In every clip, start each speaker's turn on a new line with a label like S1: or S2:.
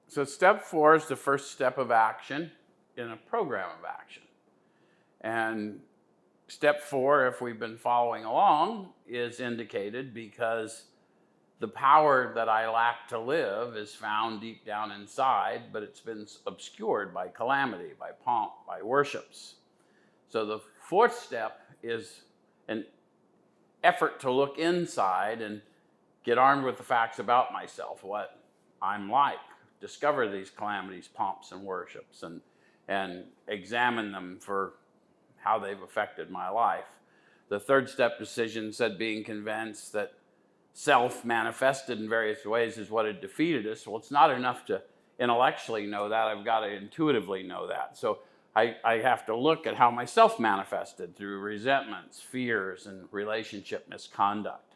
S1: So step 4 is the first step of action in a program of action. And step 4, if we've been following along, is indicated because the power that I lack to live is found deep down inside, but it's been obscured by calamity, by pomp, by worships. So the 4th step is an effort to look inside and get armed with the facts about myself, what I'm like, discover these calamities, pomps, and worships, and examine them for how they've affected my life. The 3rd step decision said being convinced that self manifested in various ways is what had defeated us. Well, it's not enough to intellectually know that. I've got to intuitively know that. So I have to look at how myself manifested through resentments, fears, and relationship misconduct.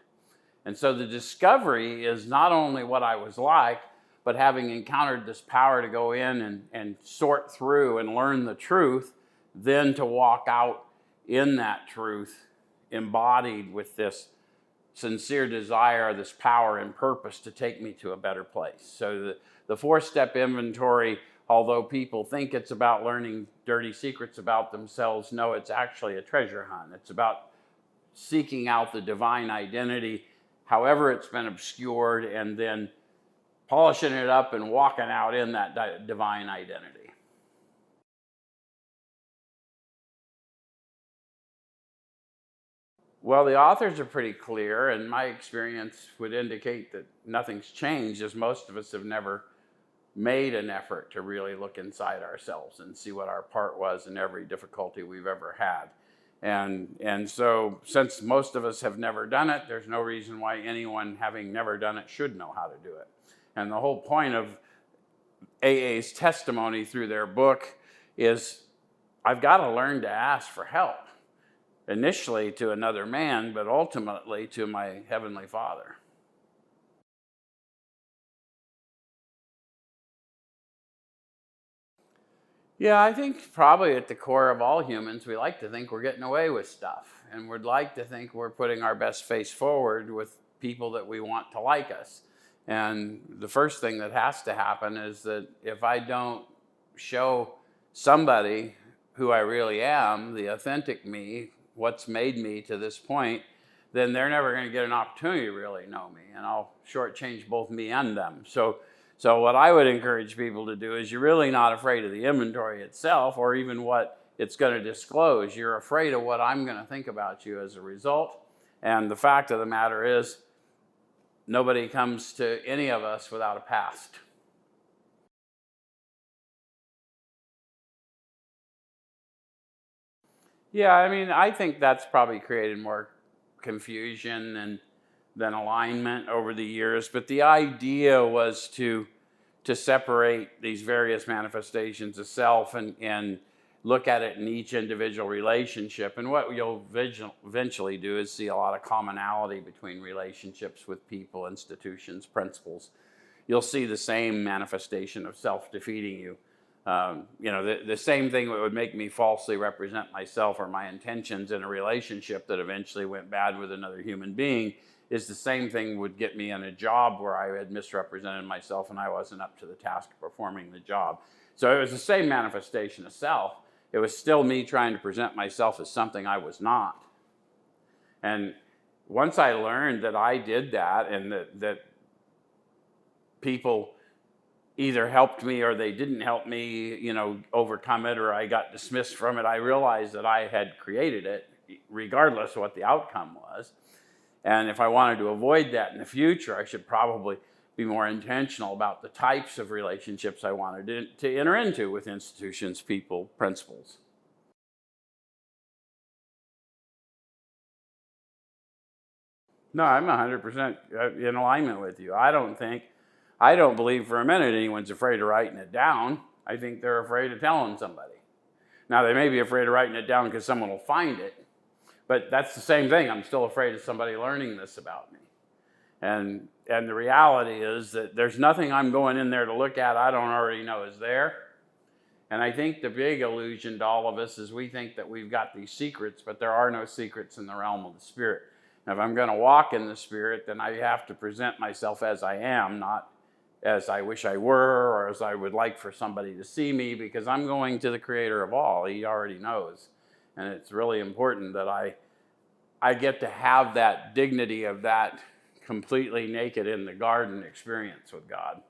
S1: And so the discovery is not only what I was like, but having encountered this power to go in and sort through and learn the truth, then to walk out in that truth embodied with this sincere desire, this power and purpose to take me to a better place. So the 4-step inventory, although people think it's about learning dirty secrets about themselves, no, it's actually a treasure hunt. It's about seeking out the divine identity, however it's been obscured, and then polishing it up and walking out in that divine identity. Well, the authors are pretty clear, and my experience would indicate that nothing's changed, as most of us have never made an effort to really look inside ourselves and see what our part was in every difficulty we've ever had. And so since most of us have never done it, there's no reason why anyone having never done it should know how to do it. And the whole point of AA's testimony through their book is I've got to learn to ask for help. Initially to another man, but ultimately to my Heavenly Father. Yeah, I think probably at the core of all humans, we like to think we're getting away with stuff. And we'd like to think we're putting our best face forward with people that we want to like us. And the first thing that has to happen is that if I don't show somebody who I really am, the authentic me, what's made me to this point, then they're never going to get an opportunity to really know me, and I'll shortchange both me and them. So what I would encourage people to do is you're really not afraid of the inventory itself or even what it's going to disclose. You're afraid of what I'm going to think about you as a result. And the fact of the matter is, nobody comes to any of us without a past. Yeah, I mean, I think that's probably created more confusion than alignment over the years. But the idea was to separate these various manifestations of self and look at it in each individual relationship. And what you'll eventually do is see a lot of commonality between relationships with people, institutions, principles. You'll see the same manifestation of self defeating you. The same thing that would make me falsely represent myself or my intentions in a relationship that eventually went bad with another human being is the same thing would get me in a job where I had misrepresented myself and I wasn't up to the task of performing the job. So it was the same manifestation of self. It was still me trying to present myself as something I was not. And once I learned that I did that and that people either helped me or they didn't help me, overcome it, or I got dismissed from it, I realized that I had created it, regardless of what the outcome was. And if I wanted to avoid that in the future, I should probably be more intentional about the types of relationships I wanted to enter into with institutions, people, principles. No, I'm 100% in alignment with you. I don't believe for a minute anyone's afraid of writing it down. I think they're afraid of telling somebody. Now, they may be afraid of writing it down because someone will find it, but that's the same thing. I'm still afraid of somebody learning this about me. And the reality is that there's nothing I'm going in there to look at I don't already know is there. And I think the big illusion to all of us is we think that we've got these secrets, but there are no secrets in the realm of the Spirit. Now, if I'm going to walk in the Spirit, then I have to present myself as I am, not as I wish I were, or as I would like for somebody to see me, because I'm going to the Creator of all. He already knows. And it's really important that I get to have that dignity of that completely naked in the garden experience with God.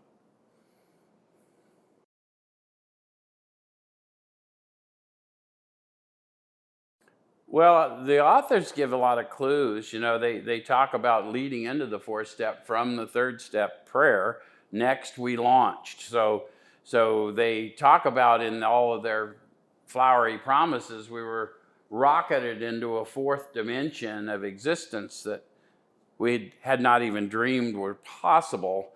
S1: Well, the authors give a lot of clues. You know, they talk about leading into the fourth step from the third step prayer. Next, we launched. So they talk about in all of their flowery promises, we were rocketed into a fourth dimension of existence that we had not even dreamed were possible.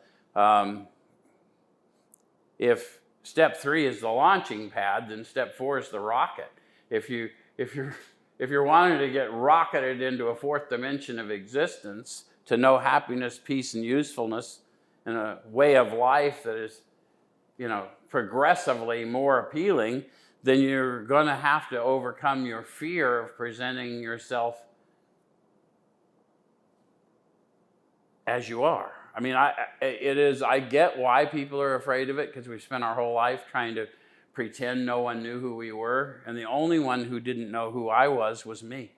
S1: If step 3 is the launching pad, then step 4 is the rocket. If you're wanting to get rocketed into a fourth dimension of existence, to know happiness, peace, and usefulness in a way of life that is, progressively more appealing, then you're going to have to overcome your fear of presenting yourself as you are. I mean, I get why people are afraid of it, because we spent our whole life trying to pretend no one knew who we were, and the only one who didn't know who I was me.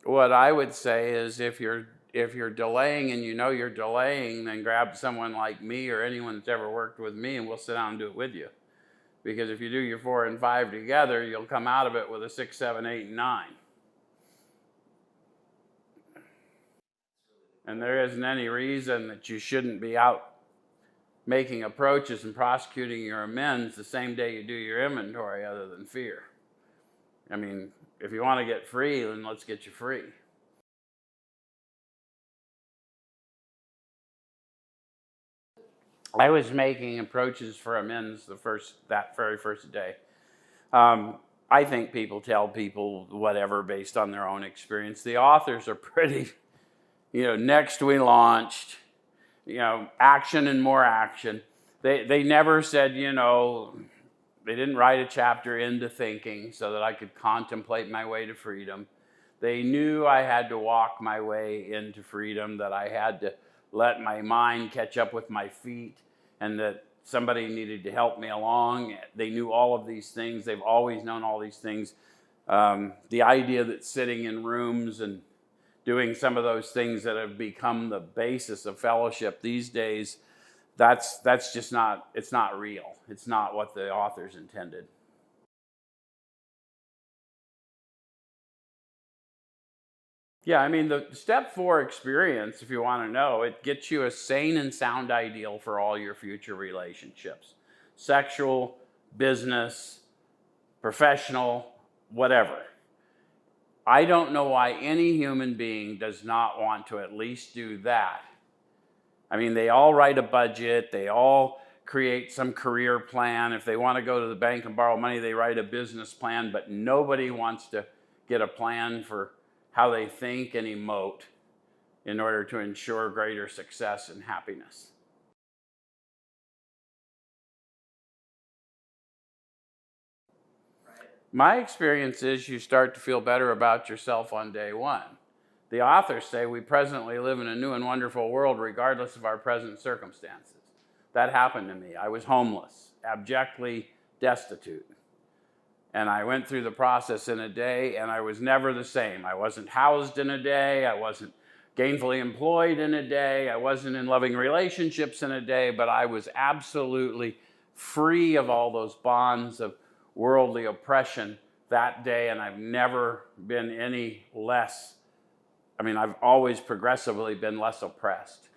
S1: What I would say is, if you're delaying and you know you're delaying, then grab someone like me or anyone that's ever worked with me, and we'll sit down and do it with you. Because if you do your 4 and 5 together, you'll come out of it with a 6, 7, 8, and 9. And there isn't any reason that you shouldn't be out making approaches and prosecuting your amends the same day you do your inventory, other than fear. I mean, if you want to get free, then let's get you free. I was making approaches for amends that very first day. I think people tell people whatever based on their own experience. The authors are pretty, next we launched, action and more action. They never said, they didn't write a chapter into thinking so that I could contemplate my way to freedom. They knew I had to walk my way into freedom, that I had to let my mind catch up with my feet, and that somebody needed to help me along. They knew all of these things. They've always known all these things. The idea that sitting in rooms and doing some of those things that have become the basis of fellowship these days, that's just not, it's not real. It's not what the authors intended. Yeah, I mean, the step 4 experience, if you want to know, it gets you a sane and sound ideal for all your future relationships. Sexual, business, professional, whatever. I don't know why any human being does not want to at least do that. I mean, they all write a budget, they all create some career plan. If they want to go to the bank and borrow money, they write a business plan, but nobody wants to get a plan for how they think and emote in order to ensure greater success and happiness. My experience is you start to feel better about yourself on day 1. The authors say we presently live in a new and wonderful world regardless of our present circumstances. That happened to me. I was homeless, abjectly destitute. And I went through the process in a day, and I was never the same. I wasn't housed in a day. I wasn't gainfully employed in a day. I wasn't in loving relationships in a day, but I was absolutely free of all those bonds of worldly oppression that day, and I've never been any less. I mean, I've always progressively been less oppressed.